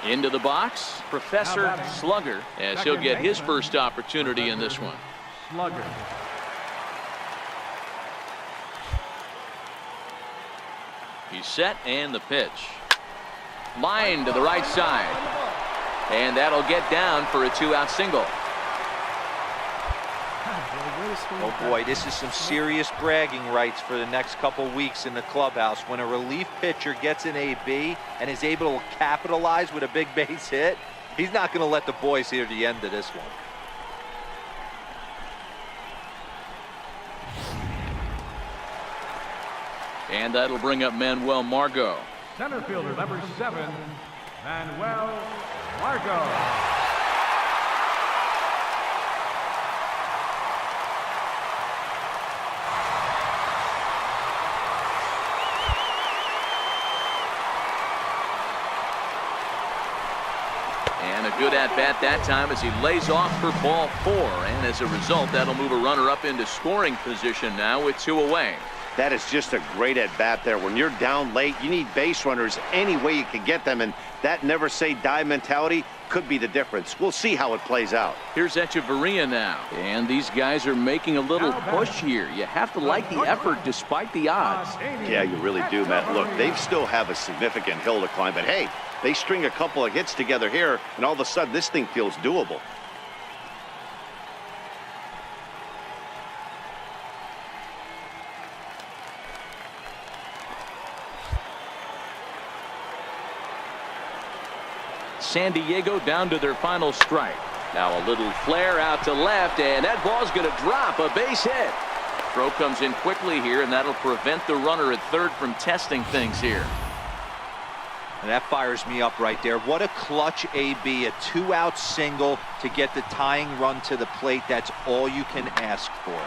Into the box, Professor Slugger, as he'll get his first opportunity in this one. Slugger. He's set, and the pitch. Line to the right side. And that'll get down for a 2-out single. Oh boy, this is some serious bragging rights for the next couple weeks in the clubhouse. When a relief pitcher gets an AB and is able to capitalize with a big base hit, he's not going to let the boys hear the end of this one. And that'll bring up Manuel Margot. Center fielder number 7, Manuel Margot. And a good at-bat that time as he lays off for ball 4. And as a result, that'll move a runner up into scoring position now with 2 away. That is just a great at-bat there. When you're down late, you need base runners any way you can get them. And that never-say-die mentality could be the difference. We'll see how it plays out. Here's Echeverria now. And these guys are making a little push here. You have to like the effort despite the odds. Yeah, you really do, Matt. Look, they still have a significant hill to climb. But, hey, they string a couple of hits together here, and all of a sudden this thing feels doable. San Diego down to their final strike. Now a little flare out to left, and that ball's going to drop. A base hit. Throw comes in quickly here, and that'll prevent the runner at third from testing things here. And that fires me up right there. What a clutch AB, a 2-out single to get the tying run to the plate. That's all you can ask for.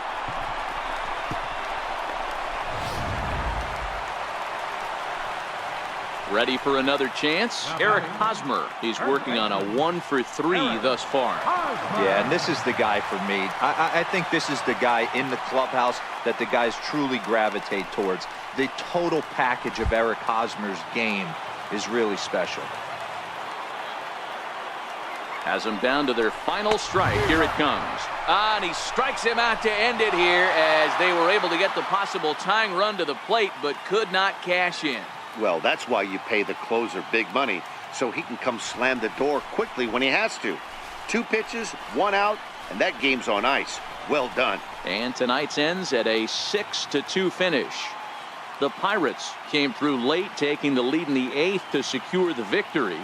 Ready for another chance? Eric Hosmer. He's working on a 1-for-3 thus far. Yeah, and this is the guy for me. I think this is the guy in the clubhouse that the guys truly gravitate towards. The total package of Eric Hosmer's game is really special. Has them down to their final strike. Here it comes. And he strikes him out to end it here as they were able to get the possible tying run to the plate but could not cash in. Well, that's why you pay the closer big money, so he can come slam the door quickly when he has to. 2 pitches, 1 out, and that game's on ice. Well done. And tonight's ends at a 6-2 finish. The Pirates came through late, taking the lead in the 8th to secure the victory.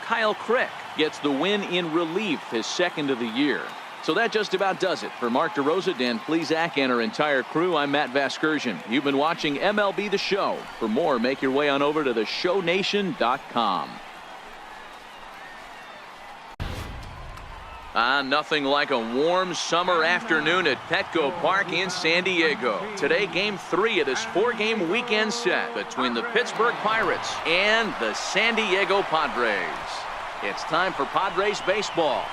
Kyle Crick gets the win in relief, his 2nd of the year. So that just about does it. For Mark DeRosa, Dan Plesac, and our entire crew, I'm Matt Vasgersian. You've been watching MLB The Show. For more, make your way on over to theshownation.com. Nothing like a warm summer afternoon at Petco Park in San Diego. Today, Game 3 of this 4-game weekend set between the Pittsburgh Pirates and the San Diego Padres. It's time for Padres baseball.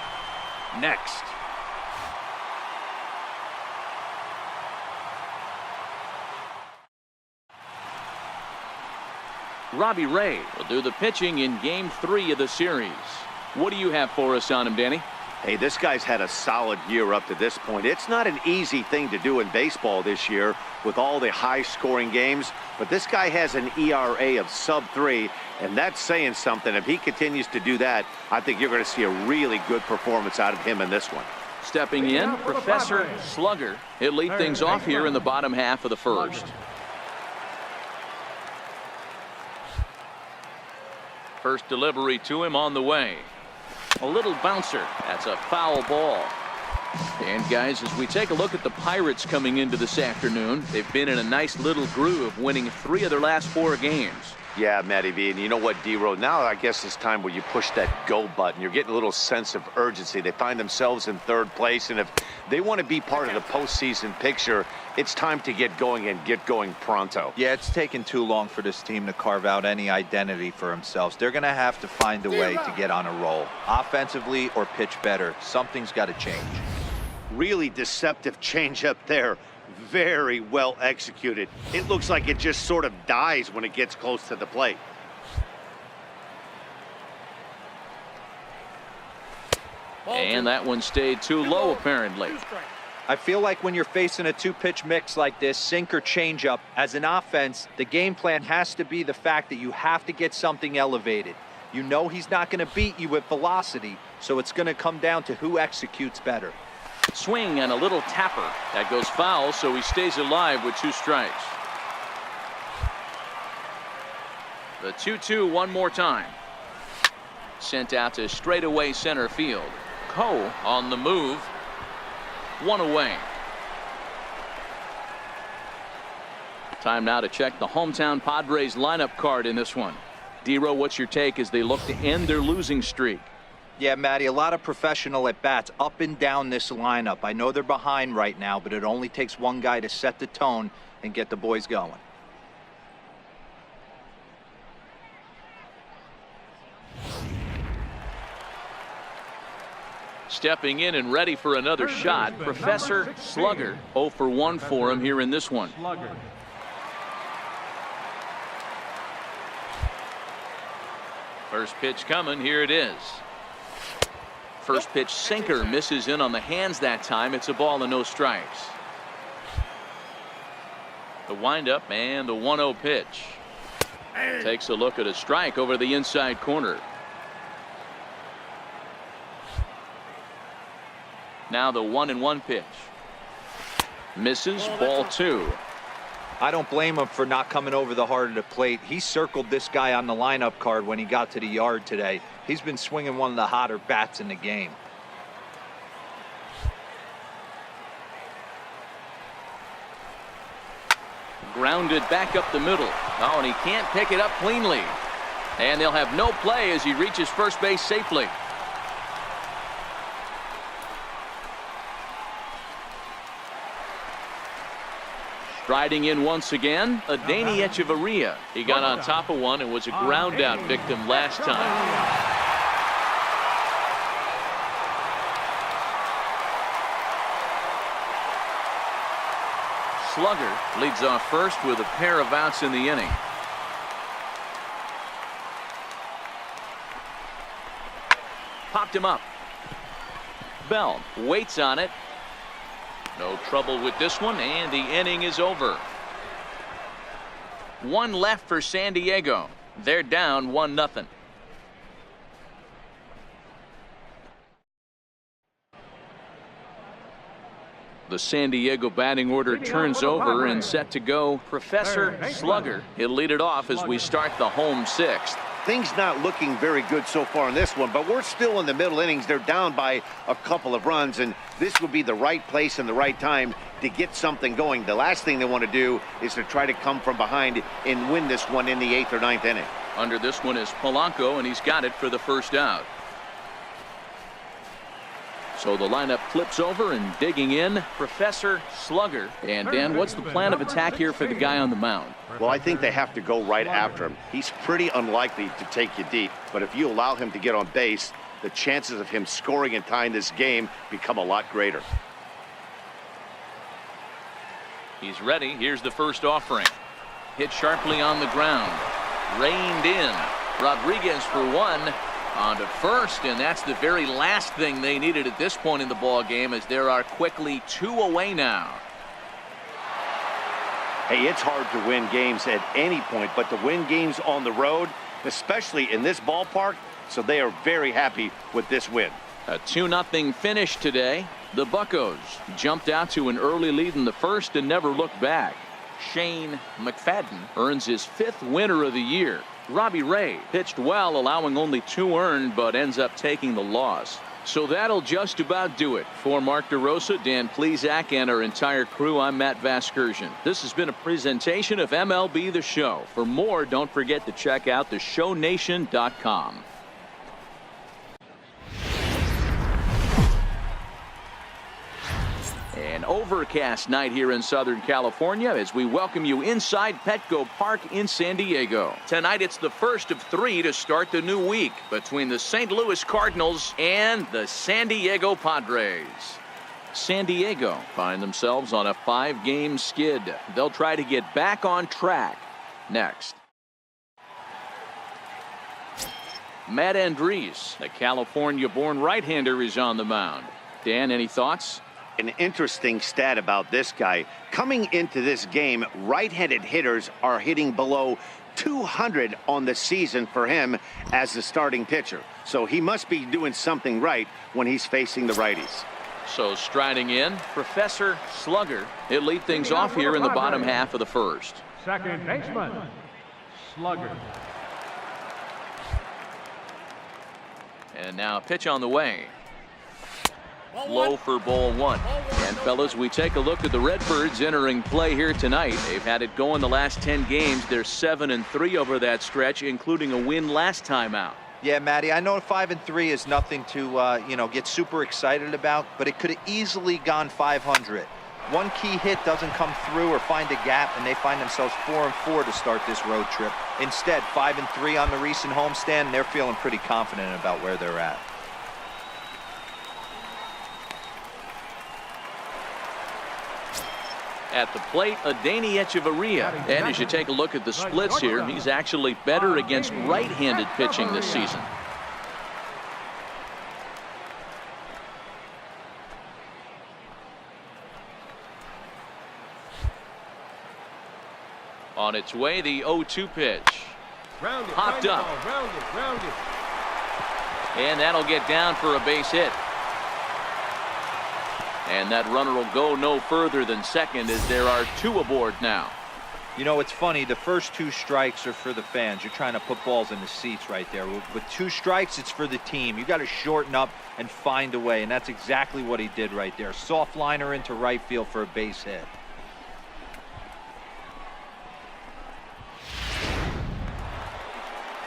Next. Robbie Ray will do the pitching in Game 3 of the series. What do you have for us on him, Danny? Hey, this guy's had a solid year up to this point. It's not an easy thing to do in baseball this year with all the high-scoring games, but this guy has an ERA of sub-3, and that's saying something. If he continues to do that, I think you're going to see a really good performance out of him in this one. Stepping in, Professor Slugger. He'll lead things off here in the bottom half of the first. First delivery to him on the way. A little bouncer. That's a foul ball. And guys, as we take a look at the Pirates coming into this afternoon, they've been in a nice little groove, winning 3 of their last 4 games. Yeah, Matty V, and you know what, D-Row, now I guess it's time where you push that go button. You're getting a little sense of urgency. They find themselves in 3rd place, and if they want to be part of the postseason picture, it's time to get going and get going pronto. Yeah, it's taken too long for this team to carve out any identity for themselves. They're going to have to find a way to get on a roll, offensively or pitch better. Something's got to change. Really deceptive changeup there. Very well executed. It looks like it just sort of dies when it gets close to the plate. And that one stayed too low, apparently. I feel like when you're facing a two-pitch mix like this, sink or changeup, as an offense, the game plan has to be the fact that you have to get something elevated. You know he's not going to beat you with velocity, so it's going to come down to who executes better. Swing and a little tapper. That goes foul, so he stays alive with 2 strikes. The 2-2 one more time. Sent out to straightaway center field. Coe on the move. 1 away. Time now to check the hometown Padres lineup card in this one. D-Row, what's your take as they look to end their losing streak? Yeah, Matty, a lot of professional at-bats up and down this lineup. I know they're behind right now, but it only takes one guy to set the tone and get the boys going. Stepping in and ready for another shot, Professor Slugger. 0 for 1 for him here in this one. Slugger. First pitch coming, here it is. First pitch sinker misses in on the hands that time. It's a ball and no strikes. The windup and the 1-0 pitch. Takes a look at a strike over the inside corner. Now the 1-1 pitch. Misses, ball 2. I don't blame him for not coming over the heart of the plate. He circled this guy on the lineup card when he got to the yard today. He's been swinging one of the hotter bats in the game. Grounded back up the middle. Oh, and he can't pick it up cleanly. And they'll have no play as he reaches first base safely. Striding in once again, Adeiny Echeverria. He got on top of one and was a ground out victim last time. Slugger leads off first with a pair of outs in the inning. Popped him up. Bell waits on it. No trouble with this one, and the inning is over. 1 left for San Diego. They're down 1-0. The San Diego batting order turns over and set to go Professor Slugger. He'll lead it off as we start the home 6th. Things not looking very good so far in this one, but we're still in the middle innings. They're down by a couple of runs, and this would be the right place and the right time to get something going. The last thing they want to do is to try to come from behind and win this one in the 8th or 9th inning. Under this one is Polanco, and he's got it for the first out. So the lineup flips over and digging in, Professor Slugger. And Dan, what's the plan of attack here for the guy on the mound? Well, I think they have to go right after him. He's pretty unlikely to take you deep, but if you allow him to get on base, the chances of him scoring and tying this game become a lot greater. He's ready. Here's the first offering. Hit sharply on the ground. Reined in. Rodriguez for 1. On to first, and that's the very last thing they needed at this point in the ball game, as there are quickly 2 away now. Hey, it's hard to win games at any point, but to win games on the road, especially in this ballpark, so they are very happy with this win. A 2-0 finish today. The Buccos jumped out to an early lead in the first and never looked back. Shane McFadden earns his 5th winner of the year. Robbie Ray pitched well, allowing only 2 earned, but ends up taking the loss. So that'll just about do it. For Mark DeRosa, Dan Plesac, and our entire crew, I'm Matt Vasgersian. This has been a presentation of MLB The Show. For more, don't forget to check out theshownation.com. An overcast night here in Southern California as we welcome you inside Petco Park in San Diego. Tonight it's the first of 3 to start the new week between the St. Louis Cardinals and the San Diego Padres. San Diego find themselves on a 5-game skid. They'll try to get back on track next. Matt Andriese, the California-born right-hander, is on the mound. Dan, any thoughts? An interesting stat about this guy. Coming into this game, right-handed hitters are hitting below 200 on the season for him as the starting pitcher. So he must be doing something right when he's facing the righties. So striding in, Professor Slugger. He'll lead things off here in the bottom half of the first. Second baseman, Slugger. And now a pitch on the way. Low for ball one. And fellas, we take a look at the Redbirds entering play here tonight. They've had it going the last 10 games. They're 7-3 over that stretch, including a win last time out. Yeah, Matty, I know 5-3 is nothing to get super excited about, but it could have easily gone 500. One key hit doesn't come through or find a gap, and they find themselves 4-4 to start this road trip. Instead, 5-3 on the recent homestand, and they're feeling pretty confident about where they're at. At the plate, Adeiny Echeverria. And as you take a look at the splits here, he's actually better against right-handed pitching this season. On its way, the 0-2 pitch. Popped up. And that'll get down for a base hit. And that runner will go no further than second as there are two aboard now. You know, it's funny. The first two strikes are for the fans. You're trying to put balls in the seats right there. With two strikes, it's for the team. You got to shorten up and find a way, and that's exactly what he did right there. Soft liner into right field for a base hit.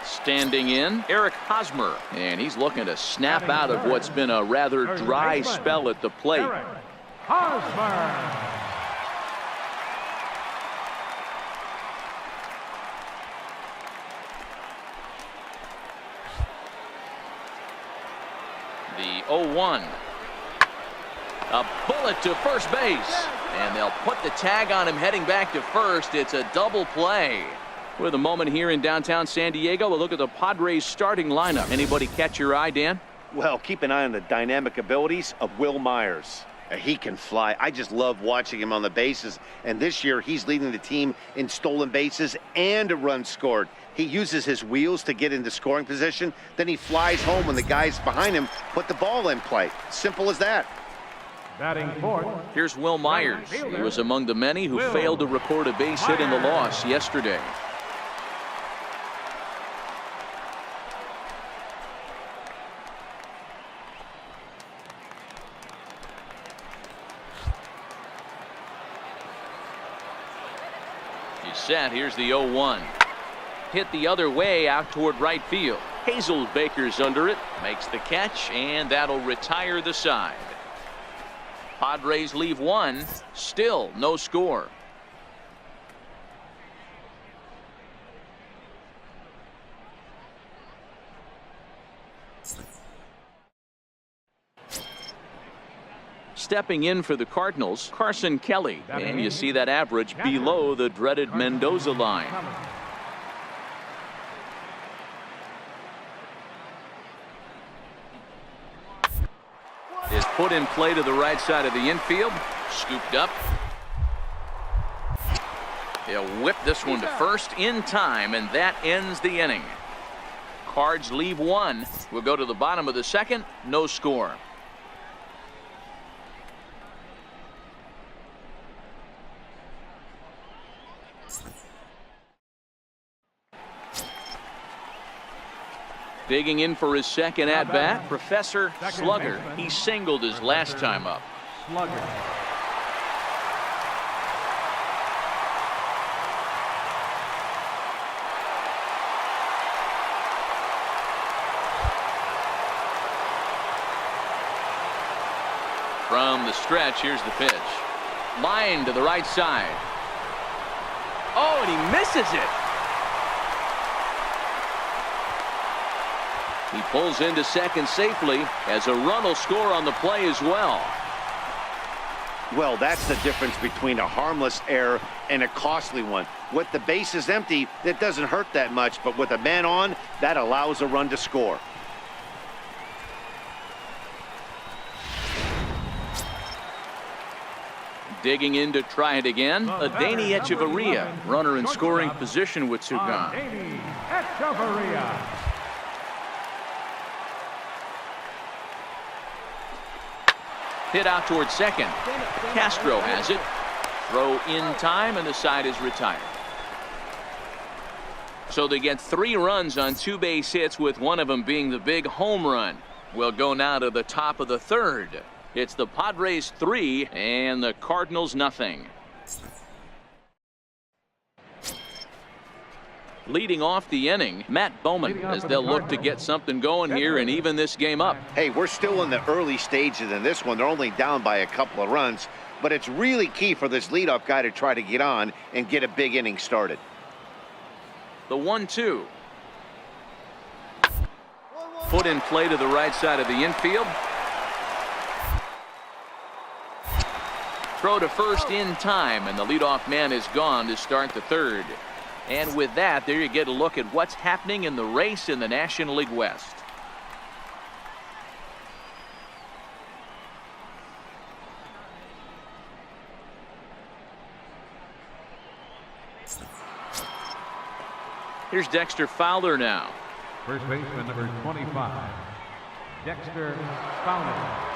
Standing in, Eric Hosmer, and he's looking to snap out of what's been a rather dry spell at the plate. Eric Hosmer. The 0-1. A bullet to first base, and they'll put the tag on him heading back to first. It's a double play. With a moment here in downtown San Diego, we'll look at the Padres starting lineup. Anybody catch your eye, Dan? Well, keep an eye on the dynamic abilities of Will Myers. He can fly. I just love watching him on the bases. And this year, he's leading the team in stolen bases and a run scored. He uses his wheels to get into scoring position. Then he flies home when the guys behind him put the ball in play. Simple as that. Batting fourth. Here's Will Myers. He was among the many who failed to record a base hit in the loss yesterday. Set. Here's the 0-1. Hit the other way out toward right field. Hazelbaker's under it, makes the catch, and that'll retire the side. Padres leave one, still no score. Stepping in for the Cardinals, Carson Kelly. And you see that average below the dreaded Mendoza line. Is put in play to the right side of the infield. Scooped up. He'll whip this one to first in time, and that ends the inning. Cards leave one. We'll go to the bottom of the second. No score. Digging in for his second at-bat, Professor Slugger. He singled his last time up. Slugger. From the stretch, here's the pitch. Line to the right side. Oh, and he misses it. He pulls into second safely as a run will score on the play as well. Well, that's the difference between a harmless error and a costly one. With the bases empty, that doesn't hurt that much, but with a man on, that allows a run to score. Digging in to try it again, Adeiny Echeverria, runner in scoring position with two gone. Adeiny Echeverria. Hit out towards second. Castro has it. Throw in time, and the side is retired. So they get 3 runs on 2 base hits, with one of them being the big home run. We'll go now to the top of the third. It's the Padres 3 and the Cardinals nothing. Leading off the inning, Matt Bowman, as they'll look to get something going here and even this game up. Hey, we're still in the early stages in this one. They're only down by a couple of runs, but it's really key for this leadoff guy to try to get on and get a big inning started. The 1-2. Put in play to the right side of the infield. Throw to first in time, and the leadoff man is gone to start the third. And with that, there you get a look at what's happening in the race in the National League West. Here's Dexter Fowler now. First baseman number 25, Dexter Fowler.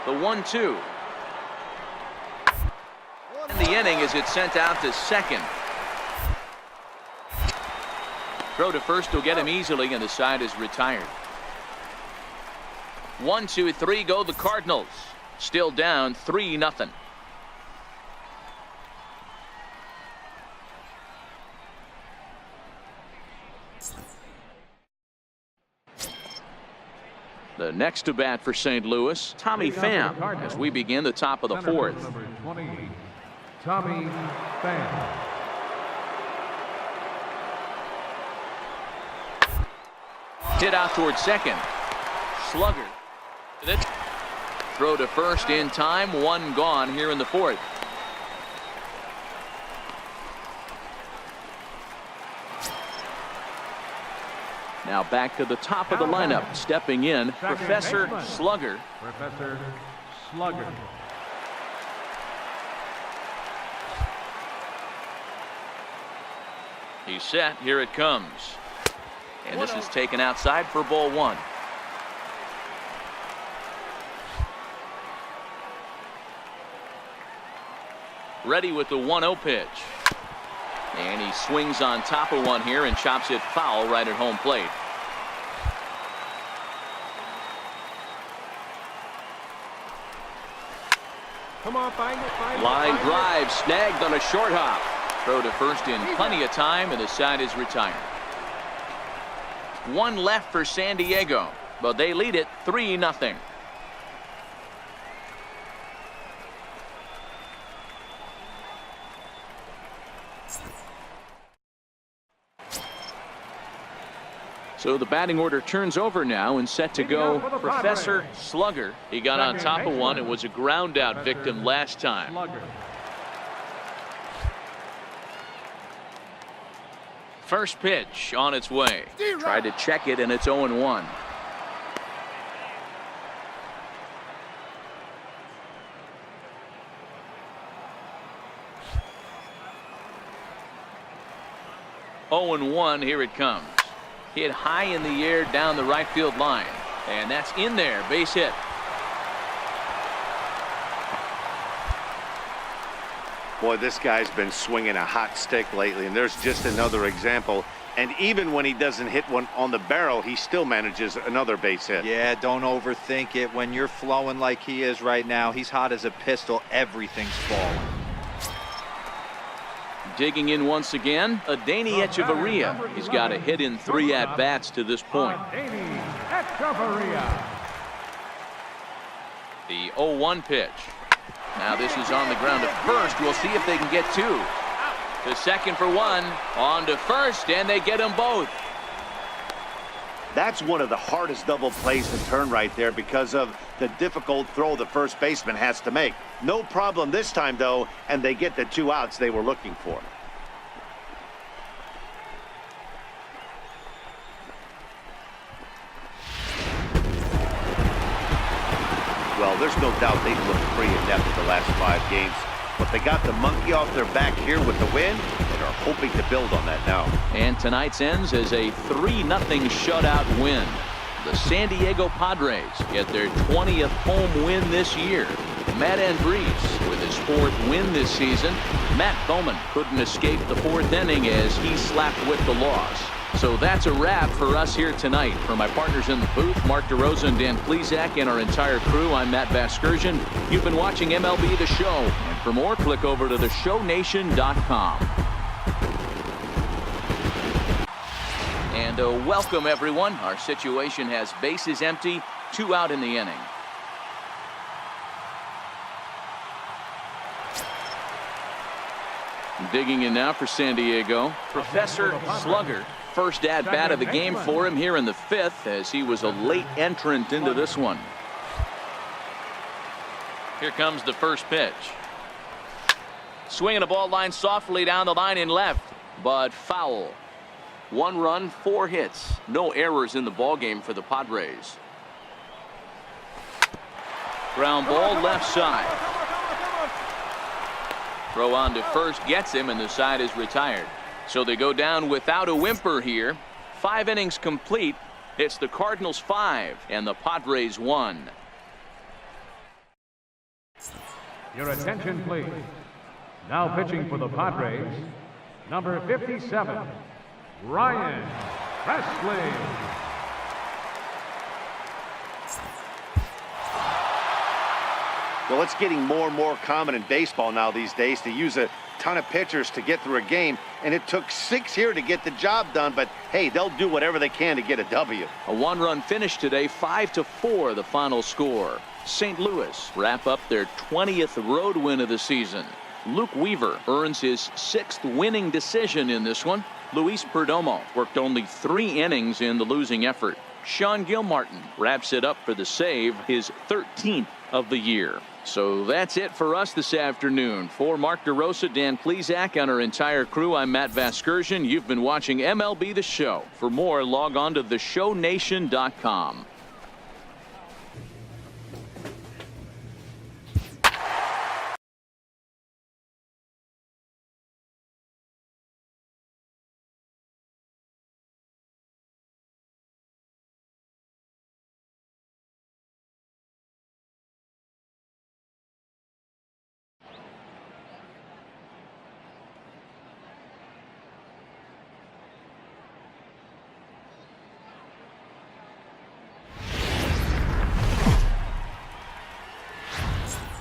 The 1-2. And the inning as it's sent out to second. Throw to first will get him easily, and the side is retired. 1, 2, 3 go the Cardinals. Still down 3-0. The next to bat for St. Louis, Tommy Pham, as we begin the top of the fourth. Number 28, Tommy Pham. Hit out towards second. Slugger. Throw to first in time. 1 gone here in the fourth. Now back to the top of the lineup. Stepping in, Professor Slugger. Professor Slugger. He's set. Here it comes. And this is taken outside for ball 1. Ready with the 1-0 pitch. And he swings on top of one here and chops it foul right at home plate. Come on, find it. Line drive snagged on a short hop. Throw to first in plenty of time, and the side is retired. 1 left for San Diego, but they lead it 3-0. So the batting order turns over now, and set to go Professor Slugger. He got on top of one. It was a ground out victim last time. First pitch on its way. Tried to check it, and it's 0-1. Here it comes. Hit high in the air down the right field line. And that's in there. Base hit. Boy, this guy's been swinging a hot stick lately, and there's just another example. And even when he doesn't hit one on the barrel, he still manages another base hit. Yeah, don't overthink it. When you're flowing like he is right now, he's hot as a pistol. Everything's falling. Digging in once again, Adeiny Echeverria. He's got a hit in 3 at-bats to this point. Adeiny Echeverria. The 0-1 pitch. Now this is on the ground at first. We'll see if they can get 2. To second for 1. On to first, and they get them both. That's one of the hardest double plays to turn right there because of the difficult throw the first baseman has to make. No problem this time, though, and they get the 2 outs they were looking for. Well, there's no doubt they looked pretty inept in the last 5 games. But they got the monkey off their back here with the win and are hoping to build on that now. And tonight's ends as a 3-0 shutout win. The San Diego Padres get their 20th home win this year. Matt Andriese with his 4th win this season. Matt Bowman couldn't escape the 4th inning as he slapped with the loss. So that's a wrap for us here tonight. For my partners in the booth, Mark DeRosa and Dan Plesac, and our entire crew, I'm Matt Vasgersian. You've been watching MLB The Show. And for more, click over to theshownation.com. And welcome, everyone. Our situation has bases empty, 2 out in the inning. Digging in now for San Diego, Professor Slugger. First at-bat of the game for him here in the 5th as he was a late entrant into this one. Here comes the first pitch. Swinging a ball line softly down the line in left, but foul. 1 run, 4 hits. No errors in the ball game for the Padres. Ground ball left side. Throw on to first gets him, and the side is retired. So they go down without a whimper here. 5 innings complete. It's the Cardinals 5 and the Padres 1. Your attention, please. Now pitching for the Padres, number 57, Ryan Presley. Well, it's getting more and more common in baseball now these days to use a ton of pitchers to get through a game, and it took 6 here to get the job done, but hey, they'll do whatever they can to get a W. A 1-run finish today, 5-4 the final score. St. Louis wrap up their 20th road win of the season. Luke Weaver earns his 6th winning decision in this one. Luis Perdomo worked only 3 innings in the losing effort. Sean Gilmartin wraps it up for the save, his 13th of the year. So that's it for us this afternoon. For Mark DeRosa, Dan Plesac, and our entire crew, I'm Matt Vasgersian. You've been watching MLB The Show. For more, log on to theshownation.com.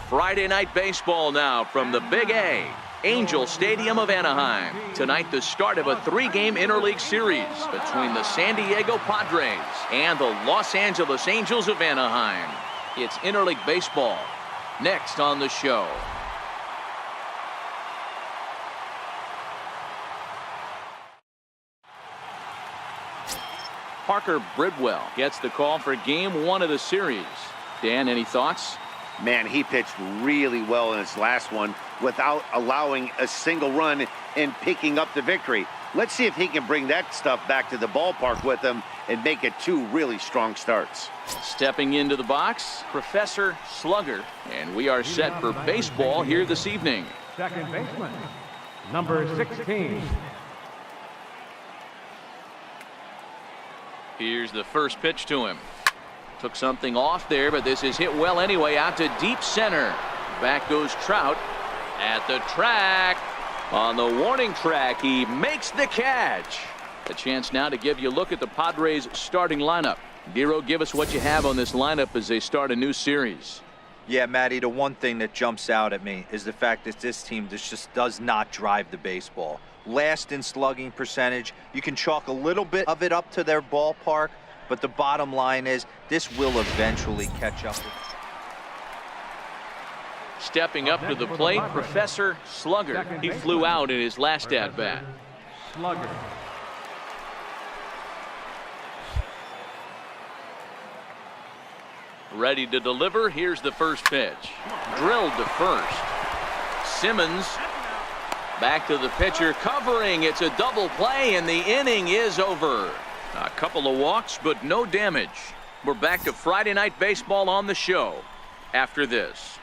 Friday night baseball now from the Big A, Angel Stadium of Anaheim. Tonight, the start of a 3-game interleague series between the San Diego Padres and the Los Angeles Angels of Anaheim. It's interleague baseball next on the show. Parker Bridwell gets the call for game 1 of the series. Dan, any thoughts? Man, he pitched really well in his last one without allowing a single run and picking up the victory. Let's see if he can bring that stuff back to the ballpark with him and make it 2 really strong starts. Stepping into the box, Professor Slugger, and we are set for baseball here this evening. Second baseman, number 16. Here's the first pitch to him. Took something off there, but this is hit well anyway, out to deep center. Back goes Trout at the track. On the warning track, he makes the catch. A chance now to give you a look at the Padres starting lineup. Dero, give us what you have on this lineup as they start a new series. Yeah, Matty, the one thing that jumps out at me is the fact that this team just does not drive the baseball. Last in slugging percentage. You can chalk a little bit of it up to their ballpark, but the bottom line is this will eventually catch up. Stepping up to the plate, Professor Slugger. He flew out in his last at-bat. Slugger. Ready to deliver. Here's the first pitch. Drilled to first. Simmons back to the pitcher, covering. It's a double play, and the inning is over. A couple of walks, but no damage. We're back to Friday Night Baseball on the show after this.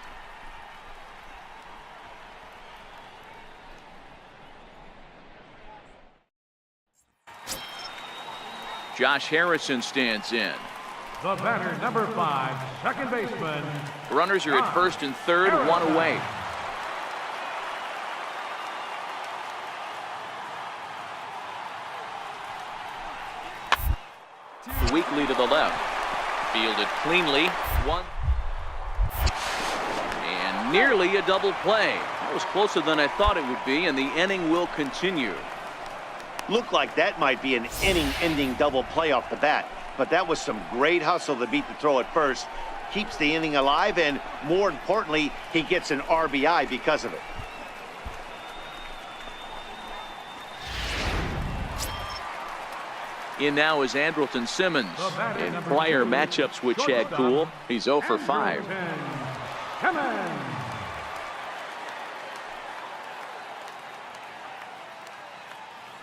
Josh Harrison stands in. The batter, number 5, second baseman. Runners are at first and third, one away. Weakly to the left. Fielded cleanly. One. And nearly a double play. That was closer than I thought it would be, and the inning will continue. Looked like that might be an inning-ending double play off the bat, but that was some great hustle to beat the throw at first. Keeps the inning alive, and more importantly, he gets an RBI because of it. In now is Andrelton Simmons. In prior matchups with Chad Kuhl, he's 0 for 5.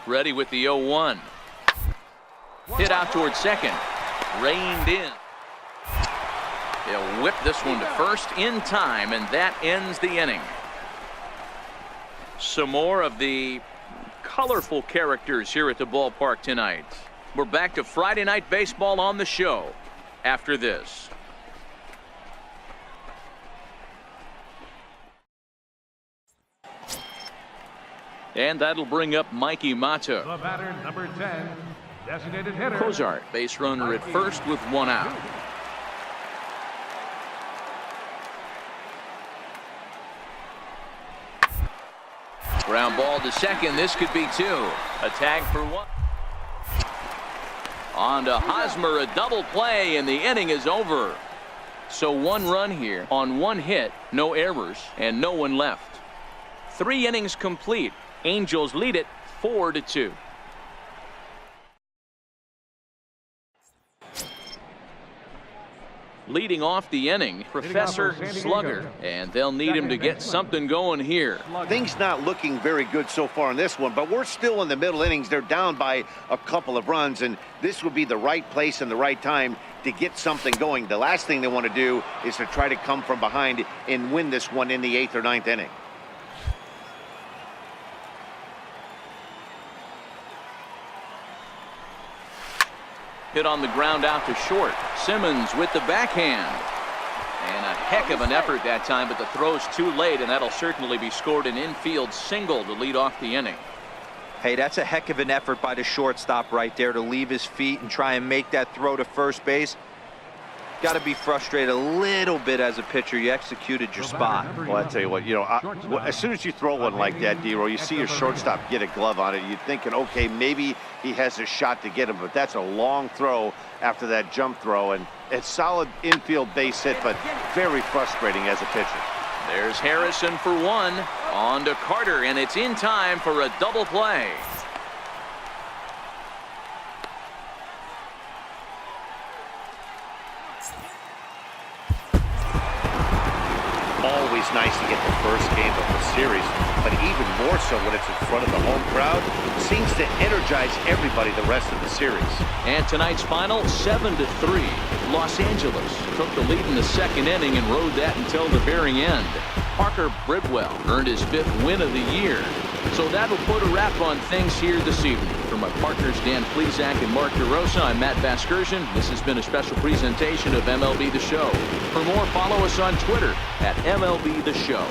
Ready with the 0-1. Hit out towards second. Reined in. He'll whip this one to first in time, and that ends the inning. Some more of the colorful characters here at the ballpark tonight. We're back to Friday Night Baseball on the show after this. And that'll bring up Mikey Mata. The batter, number 10, designated hitter. Cozart, base runner at first with one out. Ground ball to second. This could be 2. A tag for 1. On to Hosmer, a double play, and the inning is over. So 1 run here on 1 hit, no errors, and no one left. 3 innings complete. Angels lead it 4-2. Leading off the inning, Professor Slugger, and they'll need him to get something going here. Things not looking very good so far in this one, but we're still in the middle innings. They're down by a couple of runs, and this would be the right place and the right time to get something going. The last thing they want to do is to try to come from behind and win this one in the 8th or 9th inning. Hit on the ground out to short. Simmons with the backhand. And a heck of an effort that time, but the throw's too late, and that'll certainly be scored an infield single to lead off the inning. Hey, that's a heck of an effort by the shortstop right there to leave his feet and try and make that throw to first base. Got to be frustrated a little bit as a pitcher. You executed your spot. Well, I tell you what, as soon as you throw one like that, D-Roy, you see your shortstop get a glove on it. You're thinking, okay, maybe he has a shot to get him, but that's a long throw after that jump throw, and it's solid infield base hit, but very frustrating as a pitcher. There's Harrison for 1. On to Carter, and it's in time for a double play. Always nice to get the first game of the series, but even more so when it's in front of the home crowd. Seems to energize everybody the rest of the series. And tonight's final, 7-3. Los Angeles took the lead in the 2nd inning and rode that until the very end. Parker Bridwell earned his 5th win of the year. So that'll put a wrap on things here this evening. For my partners Dan Plesac and Mark DeRosa, I'm Matt Vasgersian. This has been a special presentation of MLB The Show. For more, follow us on Twitter at MLB The Show.